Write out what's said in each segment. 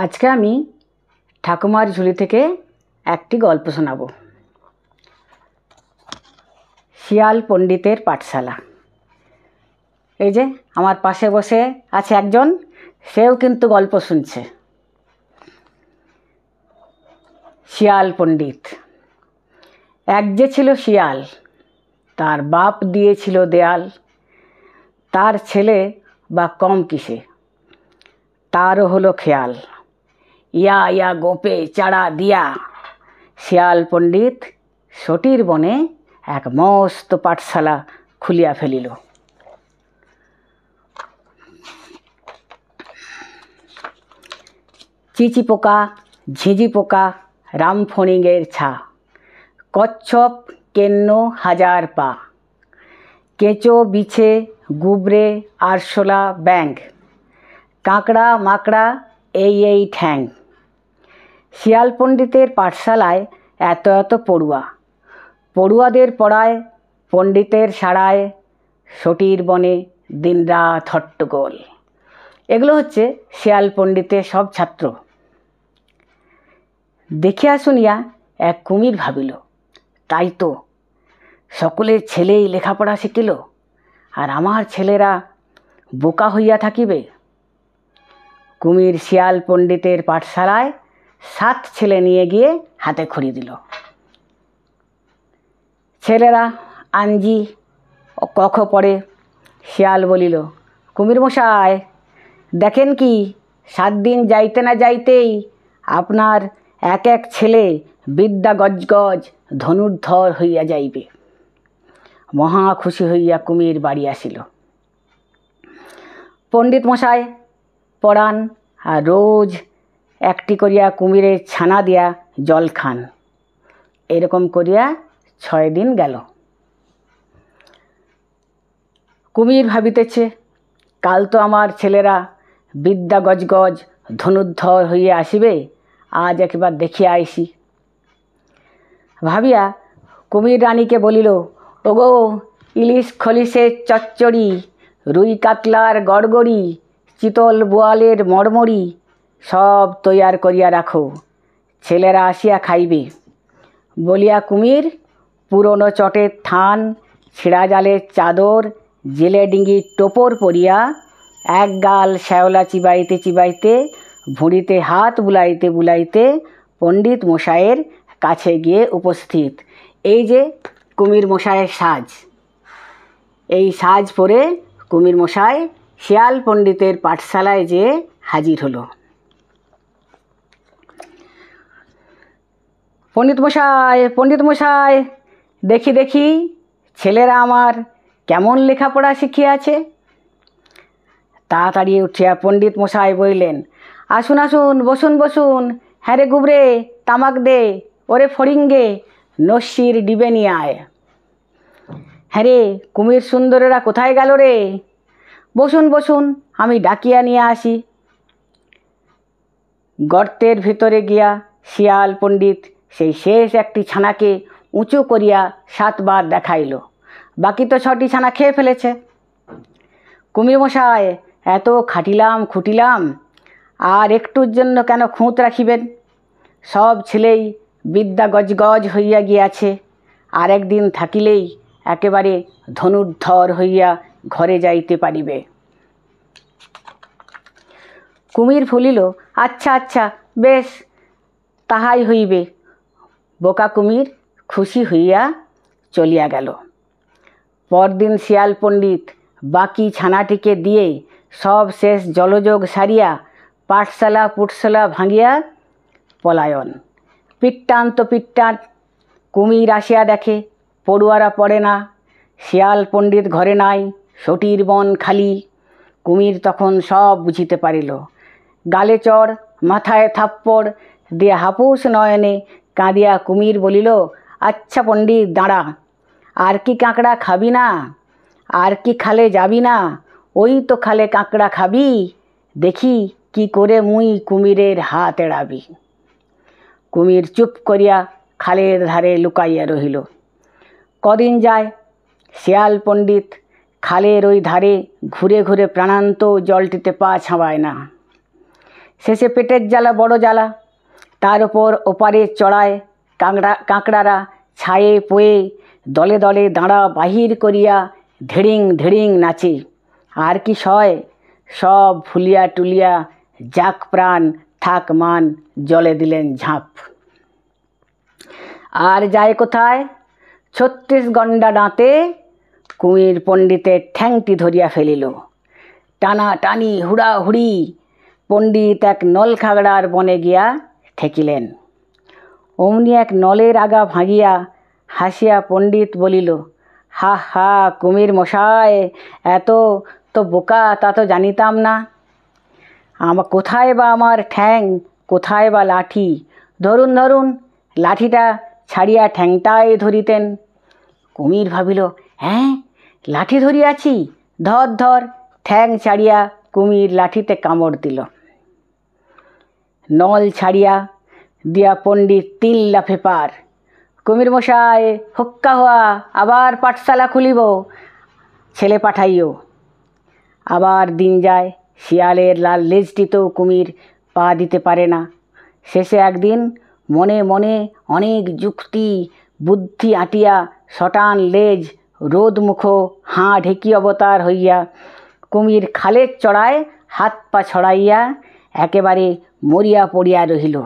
আজকে আমি ঠাকুমার ঝুলি থেকে একটি গল্প শোনাব। শিয়াল পণ্ডিতের পাঠশালা। এই যে আমার পাশে বসে আছে একজন, সেও কিন্তু গল্প শুনছে। শিয়াল পণ্ডিত। এক যে ছিল শিয়াল, তার বাপ দিয়েছিল দেয়াল, তার ছেলে বা কম কিসে, তারও হলো খেয়াল। ইয়া ইয়া গোপে চারা দিয়া, শিয়াল পণ্ডিত সটির বনে এক মস্ত পাঠশালা খুলিয়া ফেলিল। চিচি পোকা, ঝিঝি পোকা, রামফণিঙের ছা, কচ্ছপ কেন্ন হাজার পা, কেঁচো বিছে গুবরে আরশোলা ব্যাঙ, কাঁকড়া মাকড়া এই ঠ্যাং। শিয়াল পণ্ডিতের পাঠশালায় এত এত পড়ুয়া, পড়ুয়াদের পড়ায় পণ্ডিতের সাড়ায়, সটির বনে দিনরাত হট্টগোল। এগুলো হচ্ছে শিয়াল পণ্ডিতের সব ছাত্র। দেখিয়া শুনিয়া এক কুমির ভাবিল, তাই তো সকলের ছেলেই লেখাপড়া শিখিল, আর আমার ছেলেরা বোকা হইয়া থাকিবে। কুমির শিয়াল পণ্ডিতের পাঠশালায় 7 ছেলে নিয়ে গিয়ে হাতে খড়ি দিল। ছেলেরা আঞ্জি ও কখ পড়ে। শিয়াল বলিল, কুমির মশাই দেখেন কি, 7 দিন যাইতে না যাইতেই আপনার এক এক ছেলে বিদ্যা গজগজ ধনুর্ধর হইয়া যাইবে। মহা খুশি হইয়া কুমির বাড়ি আসিল। পণ্ডিত মশাই পড়ান আর রোজ একটি করিয়া কুমিরের ছানা দিয়া জল খান। এরকম করিয়া 6 দিন গেল। কুমির ভাবিতেছে, কাল তো আমার ছেলেরা বিদ্যা গজগজ ধনুর্ধর হইয়া আসিবে, আজ একবার দেখিয়া আইসি। ভাবিয়া কুমির রানীকে বলিল, ওগো ইলিশ খলিশের চচ্চড়ি, রুই কাতলার গড়গড়ি, চিতল বোয়ালের মড়মড়ি সব তৈয়ার করিয়া রাখো, ছেলেরা আসিয়া খাইবে। বলিয়া কুমির পুরনো চটের থান, ছেঁড়া জালের চাদর, জেলে ডিঙ্গির টোপর পরিয়া এক গাল শ্যাওলা চিবাইতে চিবাইতে, ভুঁড়িতে হাত বুলাইতে বুলাইতে পণ্ডিত মশাইয়ের কাছে গিয়ে উপস্থিত। এই যে কুমির মশাইয়ের সাজ। এই সাজ পরে কুমির মশাই শিয়াল পণ্ডিতের পাঠশালায় যেয়ে হাজির হলো। পণ্ডিত মশাই দেখি দেখি ছেলেরা আমার কেমন লেখাপড়া শিখিয়াছে। তাড়াতাড়ি উঠিয়া পণ্ডিত মশাই বললেন, আসুন আসুন, বসুন বসুন। হ্যাঁ রে গুবরে, তামাক দে, ওরে ফড়িঙ্গে নস্যির ডিবে নিয়ে আয়। হ্যাঁ রে কুমির সুন্দরেরা কোথায় গেল রে? বসুন বসুন, আমি ডাকিয়া নিয়ে আসি। গর্তের ভিতরে গিয়া শিয়াল পণ্ডিত সেই শেষ একটি ছানাকে উঁচু করিয়া 7 বার দেখাইল। বাকি তো 6টি ছানা খেয়ে ফেলেছে। কুমির মশাই এত খাটিলাম খুটিলাম, আর একটুর জন্য কেন খুঁত রাখিবেন? সব ছেলেই বিদ্যা গজগজ হইয়া গিয়াছে, আর একদিন থাকিলেই একেবারে ধনুর্ধর হইয়া ঘরে যাইতে পারিবে। কুমির বলিল, আচ্ছা আচ্ছা, বেশ তাহাই হইবে। বোকা কুমির খুশি হইয়া চলিয়া গেল। পরদিন শিয়াল পণ্ডিত বাকি ছানাটিকে দিয়ে সব শেষ জলযোগ সারিয়া পাঠশালা পুটশালা ভাঙিয়া পলায়ন। পিট্টান তো পিট্টান। কুমির আসিয়া দেখে পড়ুয়ারা পড়ে না, শিয়াল পণ্ডিত ঘরে নাই, সটির বন খালি। কুমির তখন সব বুঝিতে পারিল। গালে চড়, মাথায় থাপ্পড় দিয়া হাপুস নয়নে কাঁদিয়া কুমির বলিল, আচ্ছা পণ্ডিত দাঁড়া, আর কি কাঁকড়া খাবি না? আর কি খালে যাবি না? ওই তো খালে কাঁকড়া খাবি, দেখি কি করে মুই কুমিরের হাত এড়াবি। কুমির চুপ করিয়া খালের ধারে লুকাইয়া রহিল। কদিন যায়, শিয়াল পণ্ডিত খালের ওই ধারে ঘুরে ঘুরে প্রাণান্ত জলটিতে পা ছাবায় না। শেষে পেটের জ্বালা বড় জ্বালা, তার ওপর ওপারে চড়ায় কাঁকড়ারা ছায়ে পোয়ে দলে দলে দাঁড়া বাহির করিয়া ধেড়িং ধেড়িং নাচে। আর কি সয়, সব ফুলিয়া টুলিয়া যাক প্রাণ থাক মান, জলে দিলেন ঝাঁপ। আর যায় কোথায়, 36 গন্ডা দাঁতে কুমির পণ্ডিতের ঠ্যাংটি ধরিয়া ফেলিল। টানা টানি হুড়াহুড়ি, পণ্ডিত এক নল খাগড়ার বনে গিয়া ঠেকিলেন। অমনি এক নলের আগা ভাঙিয়া হাসিয়া পণ্ডিত বলিল, হা হা কুমির মশাই, এত তো বোকা তা তো জানিতাম না। কোথায় বা আমার ঠ্যাং, কোথায় বা লাঠি, ধরুন ধরুন, লাঠিটা ছাড়িয়া ঠ্যাংটায় ধরিতেন। কুমির ভাবিল, হ্যাঁ লাঠি ধরিয়াছি, ধর ধর। ঠ্যাং ছাড়িয়া কুমির লাঠিতে কামড় দিল। নল ছাড়িয়া দিয়া পণ্ডিত 3 লাফে পার। কুমির মশাই হক্কা হওয়া, আবার পাঠশালা খুলিব, ছেলে পাঠাইও। আবার দিন যায়, শিয়ালের লাল লেজটিতেও কুমির পা দিতে পারে না। শেষে একদিন মনে মনে অনেক যুক্তি বুদ্ধি আঁটিয়া শটান লেজ রোদমুখ হাঁ ঢেকি অবতার হইয়া কুমির খালের চড়ায় হাত পা ছড়াইয়া একেবারে মরিয়া পড়িয়া রহিল।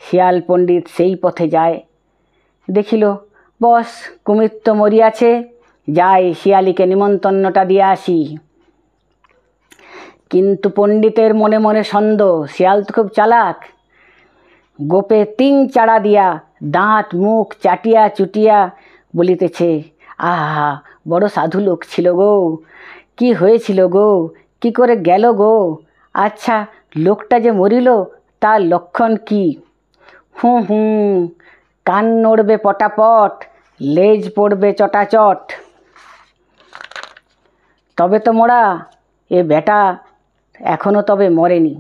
শিয়াল পণ্ডিত সেই পথে যায়, দেখিল বস কুমির তো মরিয়াছে, যাই শিয়ালিকে নিমন্ত্রণটা দিয়ে আসি। কিন্তু পণ্ডিতের মনে মনে সন্দেহ, শিয়াল তো খুব চালাক। গোপে 3 চাড়া দিয়া দাঁত মুখ চাটিয়া চুটিয়া বলিতেছে, আহা বড় সাধু লোক ছিল গো, কি হয়েছিল গো, কি করে গেল গো, আচ্ছা লোকটা যে মরিল তার লক্ষণ কি? হুম, কান নড়বে পটাপট, লেজ পড়বে চটাচট। তবে তো মোড়া, এ বেটা এখনো তবে মরেনি।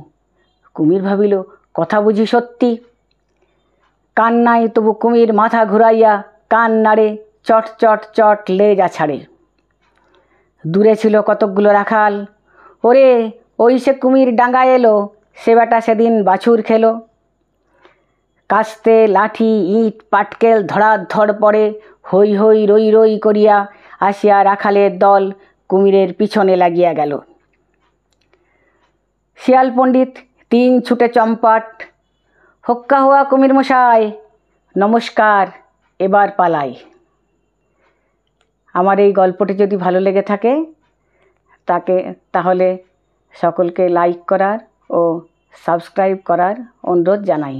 কুমির ভাবিল, কথা বুঝি সত্যি। কান নাই তবু কুমির মাথা ঘুরাইয়া কান নাড়ে, চট চট চট লেজ আছাড়ে। দূরে ছিল কতকগুলো রাখাল, ওরে ওই সে কুমির ডাঙ্গা এলো, সে বেটা সেদিন বাছুর খেলো। কাস্তে লাঠি ইট পাটকেল ধড়াধড় পড়ে হই হই রই রই করিয়া আসিয়া রাখালের দল কুমিরের পিছনে লাগিয়া গেল। শিয়াল পণ্ডিত 3 ছুটে চম্পট, হক্কা হওয়া কুমির মশাই নমস্কার, এবার পালাই। আমার এই গল্পটি যদি ভালো লেগে থাকে তাহলে সকলকে লাইক করার ও সাবস্ক্রাইব করার অনুরোধ জানাই।